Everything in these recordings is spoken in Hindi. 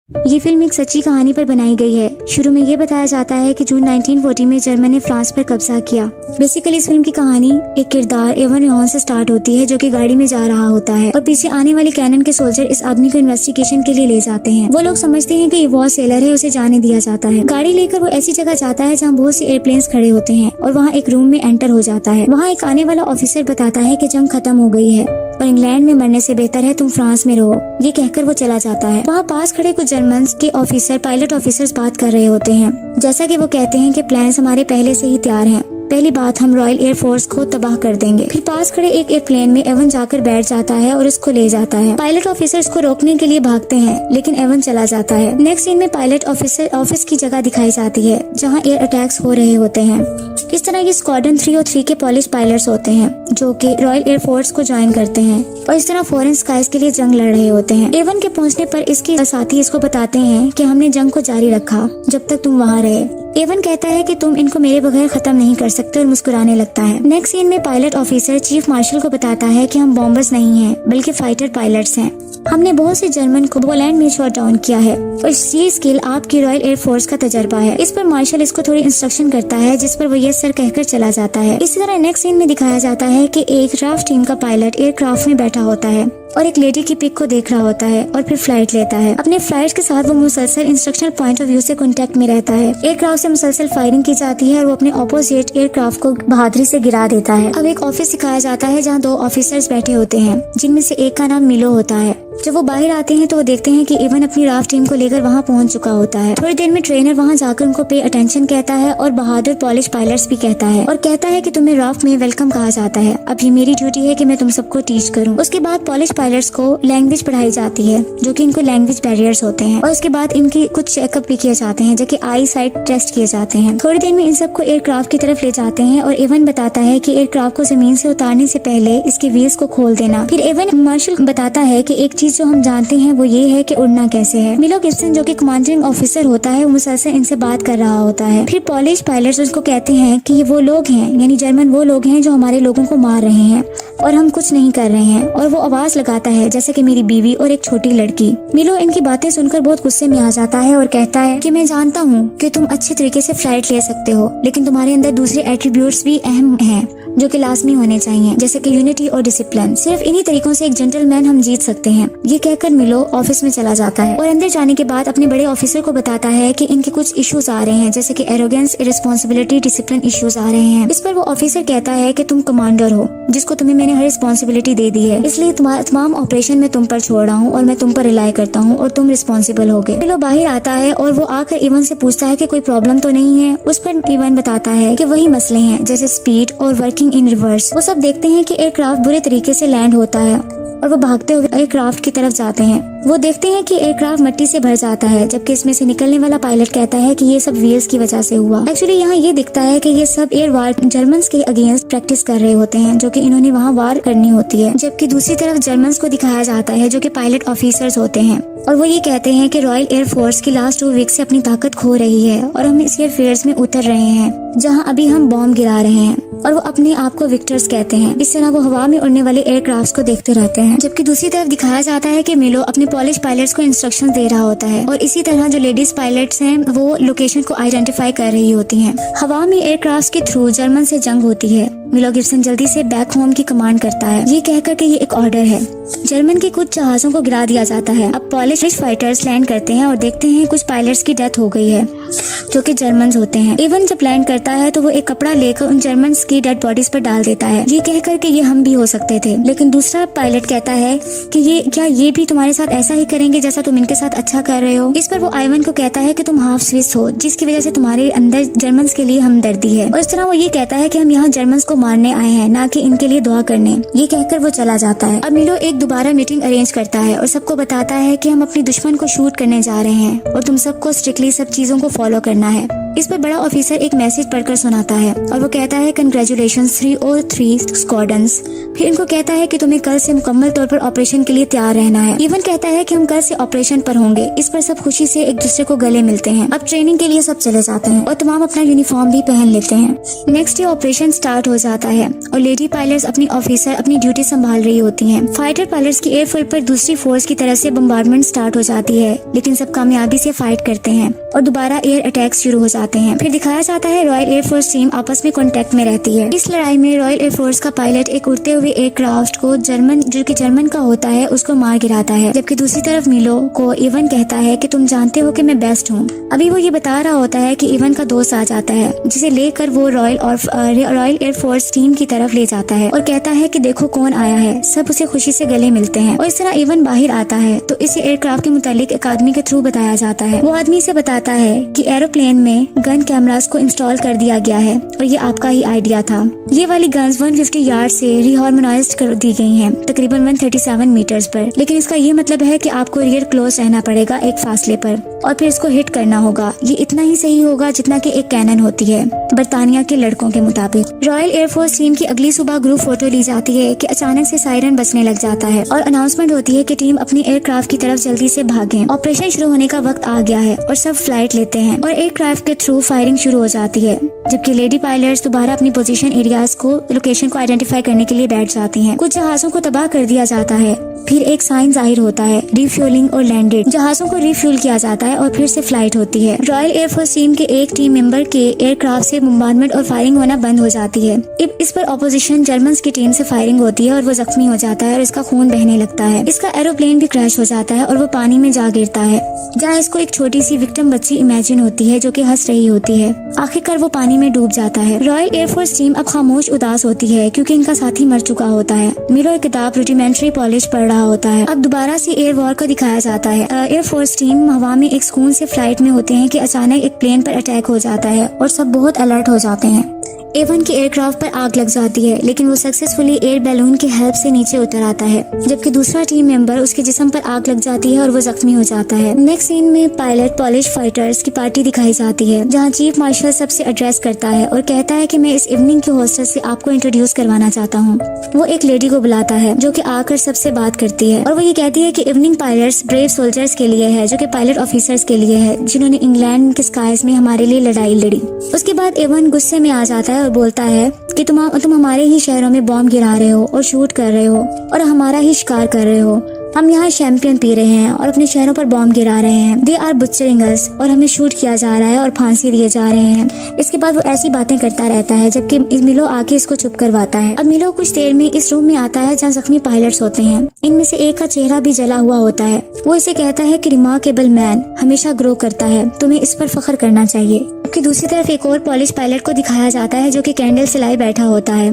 ये फिल्म एक सच्ची कहानी पर बनाई गई है। शुरू में ये बताया जाता है कि जून 1940 में जर्मन ने फ्रांस पर कब्जा किया। बेसिकली इस फिल्म की कहानी एक किरदार एवन रिहॉन से स्टार्ट होती है, जो कि गाड़ी में जा रहा होता है और पीछे आने वाले कैनन के सोल्जर इस आदमी को इन्वेस्टिगेशन के लिए ले जाते हैं। वो लोग समझते हैं कि ये वॉर सेलर है, उसे जाने दिया जाता है। गाड़ी लेकर वो ऐसी जगह जाता है जहाँ बहुत से एयरप्लेन्स खड़े होते हैं और वहाँ एक रूम में एंटर हो जाता है। वहाँ एक आने वाला ऑफिसर बताता है कि जंग खत्म हो गई है और इंग्लैंड में मरने से बेहतर है तुम फ्रांस में रहो। ये कहकर वो चला जाता है। वहाँ पास खड़े कुछ जर्मन के ऑफिसर पायलट ऑफिसर्स बात कर रहे होते हैं। जैसा कि वो कहते हैं कि प्लान्स हमारे पहले से ही तैयार हैं। पहली बात, हम रॉयल एयर फोर्स को तबाह कर देंगे। फिर पास खड़े एक एयरप्लेन में एवन जाकर बैठ जाता है और उसको ले जाता है। पायलट ऑफिसर उसको रोकने के लिए भागते हैं, लेकिन एवन चला जाता है। नेक्स्ट सीन में पायलट ऑफिसर ऑफिस की जगह दिखाई जाती है जहाँ एयर अटैक्स हो रहे होते हैं। इस तरह ये स्क्वाड्रन 3 और 3 के पॉलिश पायलट्स होते हैं जो कि रॉयल एयर फोर्स को ज्वाइन करते हैं और इस तरह फॉरेन स्काइज के लिए जंग लड़ रहे होते हैं। एवन के पहुंचने पर इसके साथी इसको बताते हैं कि हमने जंग को जारी रखा जब तक तुम वहाँ रहे। एवन कहता है कि तुम इनको मेरे बगैर खत्म नहीं कर सकते और मुस्कुराने लगता है। नेक्स्ट सीन में पायलट ऑफिसर चीफ मार्शल को बताता है कि हम बॉम्बर्स नहीं हैं बल्कि फाइटर पायलट्स हैं। हमने बहुत से जर्मन को पोलैंड में शॉट डाउन किया है और ये स्किल आपकी रॉयल एयर फोर्स का तजर्बा है। इस पर मार्शल इसको थोड़ी इंस्ट्रक्शन करता है जिस पर वो यस सर कहकर चला जाता है। इसी तरह नेक्स्ट सीन में दिखाया जाता है कि एक एयरक्राफ्ट टीम का पायलट एयरक्राफ्ट में बैठा होता है और एक लेडी की पिक को देख रहा होता है और फिर फ्लाइट लेता है। अपने फ्लाइट के साथ वो मुसलसल इंस्ट्रक्शनल पॉइंट ऑफ व्यू से कांटेक्ट में रहता है। एयरक्राफ्ट से मुसलसल फायरिंग की जाती है और वो अपने ऑपोजिट एयरक्राफ्ट को बहादुरी से गिरा देता है। अब एक ऑफिस दिखाया जाता है जहाँ 2 ऑफिसर्स बैठे होते हैं जिनमें से एक का नाम मिलो होता है। जब वो बाहर आते हैं तो वो देखते हैं कि एवन अपनी राफ्ट टीम को लेकर वहाँ पहुँच चुका होता है। थोड़ी देर में ट्रेनर वहाँ जाकर उनको पे अटेंशन कहता है और बहादुर पॉलिश पायलट्स भी कहता है और कहता है कि तुम्हें राफ्ट में वेलकम कहा जाता है। अभी मेरी ड्यूटी है कि मैं तुम सबको टीच करूँ। उसके बाद पॉलिश पायलट्स को लैंग्वेज पढ़ाई जाती है जो कि इनको लैंग्वेज बैरियर्स होते हैं और उसके बाद इनकी कुछ चेकअप भी किए जाते हैं जो कि आई साइट टेस्ट किए जाते हैं। थोड़ी देर में इन सबको एयरक्राफ्ट की तरफ ले जाते हैं और एवन बताता है कि एयरक्राफ्ट को जमीन से उतारने से पहले इसके व्हील्स को खोल देना। फिर एवन मार्शल बताता है कि एक चीज जो हम जानते हैं वो ये है कि उड़ना कैसे है। मिलो गिब्सन जो कि कमांडिंग ऑफिसर होता है वो मुसलसल इनसे बात कर रहा होता है। फिर पॉलिश पायलट्स उसको कहते हैं कि वो लोग हैं यानी जर्मन वो लोग हैं जो हमारे लोगों को मार रहे हैं और हम कुछ नहीं कर रहे हैं। और वो आवाज लगाता है जैसे कि मेरी बीवी और एक छोटी लड़की। मिलो इनकी बातें सुनकर बहुत गुस्से में आ जाता है और कहता है कि मैं जानता हूँ कि तुम अच्छे तरीके से फ्लाइट ले सकते हो, लेकिन तुम्हारे अंदर दूसरे एट्रीब्यूट्स भी अहम हैं जो कि लाजमी होने चाहिए, जैसे कि यूनिटी और डिसिप्लिन। सिर्फ इन्हीं तरीकों से एक जेंटलमैन हम जीत सकते हैं। ये कहकर मिलो ऑफिस में चला जाता है और अंदर जाने के बाद अपने बड़े ऑफिसर को बताता है कि इनके कुछ इश्यूज आ रहे हैं जैसे कि एरोगेंस, इररिस्पांसिबिलिटी, डिसिप्लिन इश्यूज आ रहे हैं। इस पर वो ऑफिसर कहता है कि तुम कमांडर हो जिसको तुम्हें मैंने हर रिस्पॉन्सिबिलिटी दे दी है, इसलिए तमाम ऑपरेशन में तुम पर छोड़ रहा हूँ और मैं तुम पर रिलाई करता हूँ और तुम रिस्पॉन्सिबल हो गए। मिलो बाहर आता है और वो आकर इवन से पूछता है कि कोई प्रॉब्लम तो नहीं है। उस पर इवन बताता है कि वही मसले हैं जैसे स्पीड और वर्किंग इन रिवर्स। वो सब देखते हैं कि एयरक्राफ्ट बुरे तरीके से लैंड होता है और वो भागते हुए एयरक्राफ्ट की तरफ जाते हैं। वो देखते हैं कि एयरक्राफ्ट मिट्टी से भर जाता है जबकि इसमें से निकलने वाला पायलट कहता है कि ये सब व्हील्स की वजह से हुआ। एक्चुअली यहाँ ये दिखता है कि ये सब एयर वार जर्मन्स के अगेंस्ट प्रैक्टिस कर रहे होते हैं जो कि इन्होंने वहाँ वार करनी होती है, जबकि दूसरी तरफ जर्मन्स को दिखाया जाता है जो कि पायलट ऑफिसर्स होते हैं और वो ये कहते हैं कि रॉयल एयर फोर्स की लास्ट 2 वीक से अपनी ताकत खो रही है और हम इस एयरफील्ड्स में उतर रहे हैं जहाँ अभी हम बॉम्ब गिरा रहे हैं और वो अपने आप को विक्टर्स कहते हैं। इस तरह वो हवा में उड़ने वाले एयरक्राफ्ट को देखते रहते हैं, जबकि दूसरी तरफ दिखाया जाता है कि मिलो अपने पॉलिश पायलट्स को इंस्ट्रक्शन दे रहा होता है और इसी तरह जो लेडीज पायलट्स हैं वो लोकेशन को आइडेंटिफाई कर रही होती हैं। हवा में एयरक्राफ्ट के थ्रू जर्मन से जंग होती है। मिलो गिब्सन जल्दी से बैक होम की कमांड करता है, ये कहकर कि ये एक ऑर्डर है। जर्मन के कुछ जहाजों को गिरा दिया जाता है। अब पॉलिश फाइटर्स लैंड करते हैं और देखते हैं कुछ पायलट्स की डेथ हो गई है जो कि जर्मन्स होते हैं। इवन जब लैंड करता है तो वो एक कपड़ा लेकर उन जर्मन्स की डेड बॉडीज पर डाल देता है, ये कहकर कि ये हम भी हो सकते थे। लेकिन दूसरा पायलट कहता है कि ये भी तुम्हारे साथ ऐसा ही करेंगे जैसा तुम इनके साथ अच्छा कर रहे हो। इस पर वो आइवन को कहता है कि तुम हाफ स्विस हो जिसकी वजह से तुम्हारे अंदर जर्मन्स के लिए हमदर्दी है और इस तरह वो ये कहता है कि हम यहाँ जर्मन्स को मारने आए हैं ना कि इनके लिए दुआ करने। ये कहकर वो चला जाता है। अब मिलो एक दोबारा मीटिंग अरेंज करता है और सबको बताता है कि हम अपने दुश्मन को शूट करने जा रहे हैं और तुम सबको स्ट्रिक्टली सब चीजों को फॉलो करना है। इस पर बड़ा ऑफिसर एक मैसेज पढ़कर सुनाता है और वो कहता है कंग्रेचुलेशंस 303 स्क्वाड्रन्स। फिर इनको कहता है कि तुम्हें कल से मुकम्मल तौर पर ऑपरेशन के लिए तैयार रहना है। इवन कहता है कि हम कल से ऑपरेशन पर होंगे। इस पर सब खुशी से एक दूसरे को गले मिलते हैं। अब ट्रेनिंग के लिए सब चले जाते हैं और तमाम अपना यूनिफॉर्म भी पहन लेते हैं। नेक्स्ट डे ऑपरेशन स्टार्ट हो जाता है और लेडी पायलट्स अपनी ऑफिसर अपनी ड्यूटी संभाल रही होती हैं। फाइटर पायलट्स की एयरफील्ड पर दूसरी फोर्स की तरफ से बम्बार्डमेंट स्टार्ट हो जाती है, लेकिन सब कामयाबी से फाइट करते हैं और दोबारा एयर अटैक्स शुरू हो जाते हैं। फिर दिखाया जाता है रॉयल एयरफोर्स टीम आपस में कांटेक्ट में रहती है। इस लड़ाई में रॉयल एयरफोर्स का पायलट एक उड़ते हुए एयरक्राफ्ट को जो कि जर्मन का होता है उसको मार गिराता है, जबकि दूसरी तरफ मिलो को इवन कहता है कि तुम जानते हो कि मैं बेस्ट हूँ। अभी वो ये बता रहा होता है कि इवन का दोस्त आ जाता है, जिसे लेकर वो रॉयल एयरफोर्स टीम की तरफ ले जाता है और कहता है कि देखो कौन आया है। सब उसे खुशी से गले मिलते हैं और इस तरह इवन बाहर आता है तो इसे एयरक्राफ्ट के मुतालिक एक आदमी के थ्रू बताया जाता है। वो आदमी से बताता है कि एरोप्लेन में गन कैमरास को इंस्टॉल कर दिया गया है और ये आपका ही आइडिया था। ये वाली गन्स 150 यार्ड से रिहार्मोनाइज्ड कर दी गई हैं, तकरीबन 137 मीटर्स पर। लेकिन इसका ये मतलब है कि आपको रियर क्लोज रहना पड़ेगा एक फासले पर और फिर इसको हिट करना होगा। ये इतना ही सही होगा जितना कि एक कैनन होती है बरतानिया के लड़कों के मुताबिक। रॉयल एयरफोर्स टीम की अगली सुबह ग्रुप फोटो ली जाती है कि अचानक से सायरन बजने लग जाता है और अनाउंसमेंट होती है कि टीम अपनी एयरक्राफ्ट की तरफ जल्दी से भागें। ऑपरेशन शुरू होने का वक्त आ गया है और सब फ्लाइट लेते हैं और एयरक्राफ्ट के थ्रू फायरिंग शुरू हो जाती है, जबकि लेडी पायलट्स दोबारा अपनी पोजीशन एरियाज को लोकेशन को आइडेंटिफाई करने के लिए बैठ जाती हैं। कुछ जहाजों को तबाह कर दिया जाता है। फिर एक साइन जाहिर होता है रिफ्यूलिंग और लैंडेड। जहाजों को रिफ्यूल किया जाता है और फिर से फ्लाइट होती है। रॉयल एयरफोर्स टीम के एक टीम मेंबर के एयरक्राफ्ट से बम्बार्डमेंट और फायरिंग होना बंद हो जाती है। इस पर ऑपोजिशन जर्मन्स की टीम से फायरिंग होती है और वो जख्मी हो जाता है और इसका खून बहने लगता है। इसका एरोप्लेन भी क्रैश हो जाता है और वो पानी में जा गिरता है, जहाँ इसको एक छोटी सी विक्टिम बच्ची इमेजिन होती है जो कि हंस रही होती है। आखिरकार वो पानी में डूब जाता है। रॉयल एयरफोर्स टीम अब खामोश उदास होती है क्योंकि इनका साथी मर चुका होता है। मिलो एक किताब रूडिमेंट्री पॉलिश पढ़ रहा होता है। अब दोबारा से एयर वॉर को दिखाया जाता है। एयरफोर्स टीम हवा में एक सुकून से फ्लाइट में होते हैं कि अचानक एक प्लेन पर अटैक हो जाता है और सब बहुत अलर्ट हो जाते हैं। एवन के एयरक्राफ्ट पर आग लग जाती है, लेकिन वो सक्सेसफुली एयर बैलून की हेल्प से नीचे उतर आता है, जबकि दूसरा टीम मेंबर उसके जिस्म पर आग लग जाती है और वो जख्मी हो जाता है। नेक्स्ट सीन में पायलट पॉलिश फाइटर्स की पार्टी दिखाई जाती है, जहां चीफ मार्शल सबसे एड्रेस करता है और कहता है कि मैं इस इवनिंग के होस्टेस से आपको इंट्रोड्यूस करवाना चाहता हूँ। वो एक लेडी को बुलाता है जो कि आकर सबसे बात करती है और वो ये कहती है कि इवनिंग पायलट्स ब्रेव सोल्जर्स के लिए है, जो कि पायलट ऑफिसर्स के लिए है, जिन्होंने इंग्लैंड के स्काइज में हमारे लिए लड़ाई लड़ी। उसके बाद एवन गुस्से में आ जाता है और बोलता है कि तुम हमारे ही शहरों में बॉम्ब गिरा रहे हो और शूट कर रहे हो और हमारा ही शिकार कर रहे हो। हम यहाँ शैंपियन पी रहे हैं और अपने शहरों पर बॉम्ब गिरा रहे हैं। दे आर बुचरिंग अस और हमें शूट किया जा रहा है और फांसी दिए जा रहे हैं। इसके बाद वो ऐसी बातें करता रहता है जबकि मिलो आके इसको चुप करवाता है। अब मिलो कुछ देर में इस रूम में आता है जहाँ जख्मी पायलट्स होते हैं। इनमें से एक का चेहरा भी जला हुआ होता है। वो इसे कहता है कि रिमार्केबल मैन हमेशा ग्रो करता है, तुम्हें इस पर फख्र करना चाहिए। जबकि दूसरी तरफ एक और पॉलिश पायलट को दिखाया जाता है जो कि कैंडल सिलाई बैठा होता है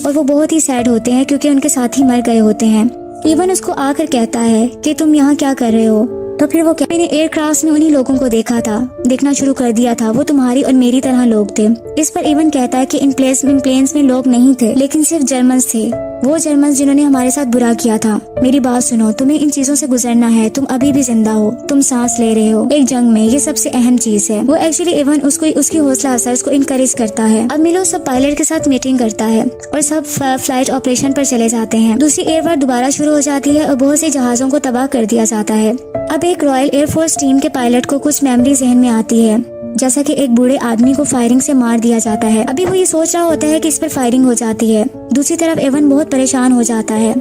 और वो बहुत ही सैड होते हैं क्योंकि उनके साथी मर गए होते हैं। इवन उसको आकर कहता है कि तुम यहाँ क्या कर रहे हो, तो फिर वो मैंने एयरक्राफ्ट में उन्हीं लोगों को देखना शुरू कर दिया था, वो तुम्हारी और मेरी तरह लोग थे। इस पर इवन कहता है कि इन प्लेन्स में लोग नहीं थे, लेकिन सिर्फ जर्मन्स थे, वो जर्मन्स जिन्होंने हमारे साथ बुरा किया था। मेरी बात सुनो, तुम्हें इन चीजों से गुजरना है, तुम अभी भी जिंदा हो, तुम सांस ले रहे हो एक जंग में, ये सबसे अहम चीज है। वो एक्चुअली इवन उसकी हौसला अफजाई उसको इनकरेज करता है। अब मिलो सब पायलट के साथ मीटिंग करता है और सब फ्लाइट ऑपरेशन पर चले जाते हैं। दूसरी एयर वॉर दोबारा शुरू हो जाती है और बहुत से जहाजों को तबाह कर दिया जाता है। अब एक रॉयल एयरफोर्स टीम के पायलट को कुछ मेमोरी जहन में आती है, जैसा कि एक बूढ़े आदमी को फायरिंग से मार दिया जाता है। अभी वो ये सोच रहा होता है कि इस पर फायरिंग हो जाती है। दूसरी तरफ एवन बहुत परेशान हो जाता है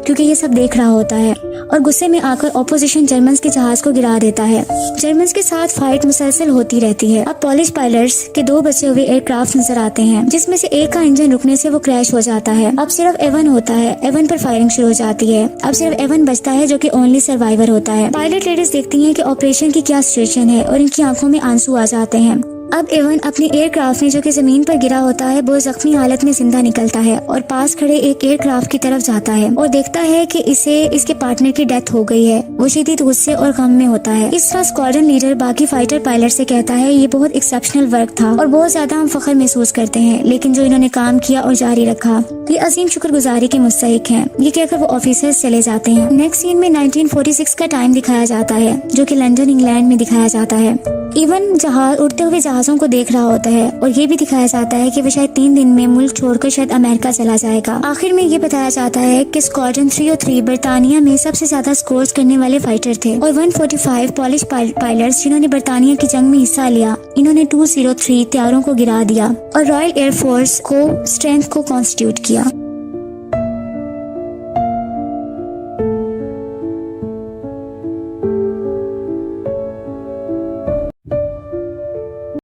क्योंकि ये सब देख रहा होता है और गुस्से में आकर ऑपोजिशन जर्मन्स के जहाज को गिरा देता है। जर्मन्स के साथ फाइट मुसलसल होती रहती है। अब पॉलिश पायलट्स के दो बचे हुए एयरक्राफ्ट नजर आते हैं, जिसमें से एक का इंजन रुकने से वो क्रैश हो जाता है। अब सिर्फ एवन होता है, एवन पर फायरिंग शुरू हो जाती है। अब सिर्फ एवन बचता है जो कि ओनली सर्वाइवर होता है। पायलट लेडीज देखती हैं कि ऑपरेशन की क्या सिचुएशन है और इनकी आंखों में आंसू आ जाते हैं। अब एवन अपने एयरक्राफ्ट में जो कि जमीन पर गिरा होता है बहुत जख्मी हालत में जिंदा निकलता है और पास खड़े एक एयरक्राफ्ट की तरफ जाता है और देखता है कि इसके पार्टनर की डेथ हो गई है। वो शदीद गुस्से और गम में होता है। इस तरह स्क्वाड्रन लीडर बाकी फाइटर पायलट से कहता है ये बहुत एक्सेप्शनल वर्क था और बहुत ज्यादा हम फख्र महसूस करते हैं, लेकिन जो इन्होंने काम किया और जारी रखा ये अजीम शुक्रगुजारी के मुस्तहिक हैं। ये कहकर वो ऑफिसर्स चले जाते हैं। नेक्स्ट सीन में 1946 का टाइम दिखाया जाता है जो कि लंदन इंग्लैंड में दिखाया जाता है। इवन जहाज उड़ते हुए जहाजों को देख रहा होता है और ये भी दिखाया जाता है कि वो शायद 3 दिन में मुल्क छोड़कर शायद अमेरिका चला जाएगा। आखिर में ये बताया जाता है कि स्क्वाड्रन 3 और 3 बर्तानिया में सबसे ज्यादा स्कोर्स करने वाले फाइटर थे और 145 पॉलिश पायलट्स जिन्होंने बर्तानिया की जंग में हिस्सा लिया, इन्होंने 203 तैयारों को गिरा दिया और रॉयल एयरफोर्स को स्ट्रेंथ को कॉन्स्टिट्यूट किया।